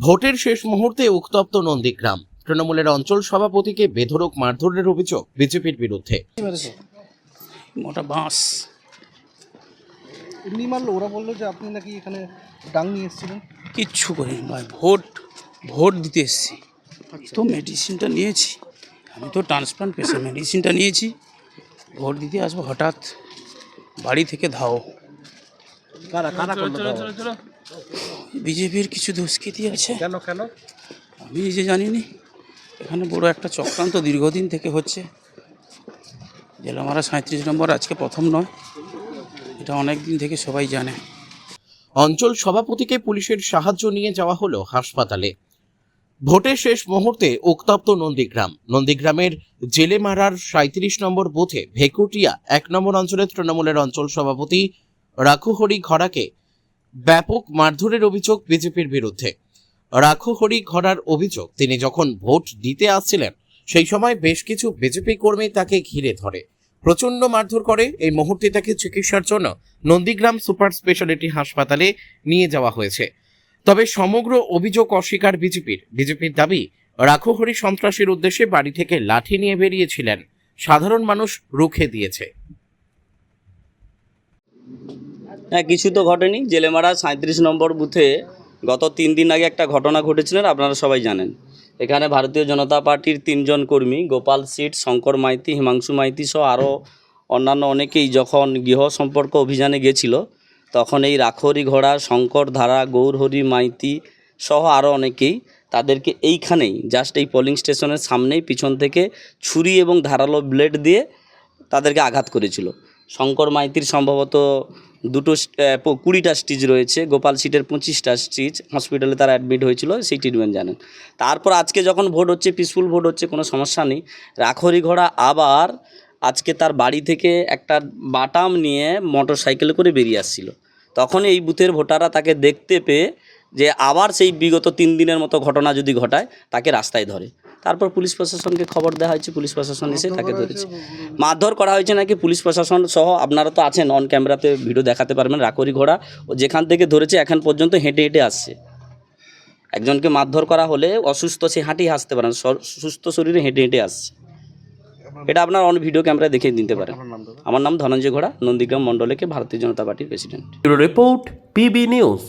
ভোটের শেষ মুহূর্তে উত্তপ্ত নন্দীগ্রাম। তৃণমূলের অঞ্চল সভাপতিকে বেধড়ক মারধরের অভিযোগ বিজেপির বিরুদ্ধে। মোটা বাঁশ এমনি মারলো, ওরা বললো যে আপনি নাকি এখানে ডাং নিয়ে এসেছিলেন। কিচ্ছু করিনি ভাই, ভোট দিতে এসেছি তো মেডিসিনটা নিয়েছি, আমি তো ট্রান্সপ্লান্ট পেশেন্ট, মেডিসিনটা নিয়েছি, ভোট দিতে আসবো, হঠাৎ বাড়ি থেকে ধাও। কারা কারা করলো? বিজেপির কিছু দুষ্কৃতী আছে, কেন কেন আমি নিজে জানিনি। এখানে বড় একটা চক্রান্ত দীর্ঘদিন থেকে হচ্ছে। জেলামারা 37 নম্বর আজকে প্রথম নয়, এটা অনেক দিন থেকে সবাই জানে। অঞ্চল সভাপতিকে পুলিশের সাহায্য নিয়ে যাওয়া হলো হাসপাতালে। ভোটের শেষ মুহূর্তে উত্তপ্ত নন্দীগ্রামের জেলেমারার 37 নম্বর বুথে ভেকুটিয়া 1 নম্বর অঞ্চলের তৃণমূলের অঞ্চল সভাপতি রাখুহরি ঘড়াকে ব্যাপক মারধরের অভিযোগ বিজেপির বিরুদ্ধে। রাখুহরি ঘড়ার অভিযোগ, তিনি যখন ভোট দিতে আসছিলেন সেই সময় বেশ কিছু বিজেপি কর্মী তাকে ঘিরে ধরে, প্রচন্ড মারধর করে। এই মুহূর্তে তাকে চিকিৎসার জন্য নন্দীগ্রাম সুপার স্পেশালিটি হাসপাতালে নিয়ে যাওয়া হয়েছে। তবে সমগ্র অভিযোগ অস্বীকার বিজেপির দাবি, রাখুহরি সন্ত্রাসীর উদ্দেশ্যে বাড়ি থেকে লাঠি নিয়ে বেরিয়েছিলেন, সাধারণ মানুষ রুখে দিয়েছে। হ্যাঁ, কিছু তো ঘটেনি। জেলেমারা 37 নম্বর বুথে গত 3 দিন আগে একটা ঘটনা ঘটেছিলেন, আপনারা সবাই জানেন। এখানে ভারতীয় জনতা পার্টির 3 জন কর্মী, গোপাল সিট, শঙ্কর মাইতি, হিমাংশু মাইতি সহ আরও অন্যান্য অনেকেই যখন গৃহ সম্পর্ক অভিযানে গেছিল, তখন এই রাখুহরি ঘোড়া, শঙ্কর ধারা, গৌরহরি মাইতি সহ আরও অনেকেই তাদেরকে এইখানেই জাস্ট এই পোলিং স্টেশনের সামনেই পিছন থেকে ছুরি এবং ধারালো ব্লেড দিয়ে তাদেরকে আঘাত করেছিল। শঙ্কর মাইতির সম্ভবত 20টা স্টিচ রয়েছে, গোপাল সিটের 25টা স্টিচ, হসপিটালে তারা অ্যাডমিট হয়েছিল, সেই ট্রিটমেন্ট জানেন। তারপর আজকে যখন ভোট হচ্ছে, পিসফুল ভোট হচ্ছে, কোনো সমস্যা নেই, রাখুহরি ঘোড়া আবার আজকে তার বাড়ি থেকে একটা বাটাম নিয়ে মোটর সাইকেলে করে বেরিয়ে আসছিল। তখন এই বুথের ভোটাররা তাকে দেখতে পেয়ে যে আবার সেই বিগত 3 দিনের মতো ঘটনা যদি ঘটায়, তাকে রাস্তায় ধরে। তারপর পুলিশ প্রশাসনকে খবর দেওয়া হয়েছে, পুলিশ প্রশাসন এসে তাকে ধরেছে। মারধর করা হয়েছে নাকি পুলিশ প্রশাসন সহ, আপনারা তো আছেন, অন ক্যামেরাতে ভিডিও দেখাতে পারবেন। রাখুহরি ঘোড়া ও যেখান থেকে ধরেছে এখন পর্যন্ত হেঁটে হেঁটে আসছে। একজনকে মারধর করা হলে অসুস্থ, সে হাঁটিয়ে আসতে পারেন, সুস্থ শরীরে হেঁটে হেঁটে আসছে। এটা আপনার অন ভিডিও ক্যামেরায় দেখে দিতে পারেন। আমার নাম ধনঞ্জয় ঘোড়া, নন্দীগ্রাম মণ্ডলেকে ভারতীয় জনতা পার্টির প্রেসিডেন্ট। Report PB news.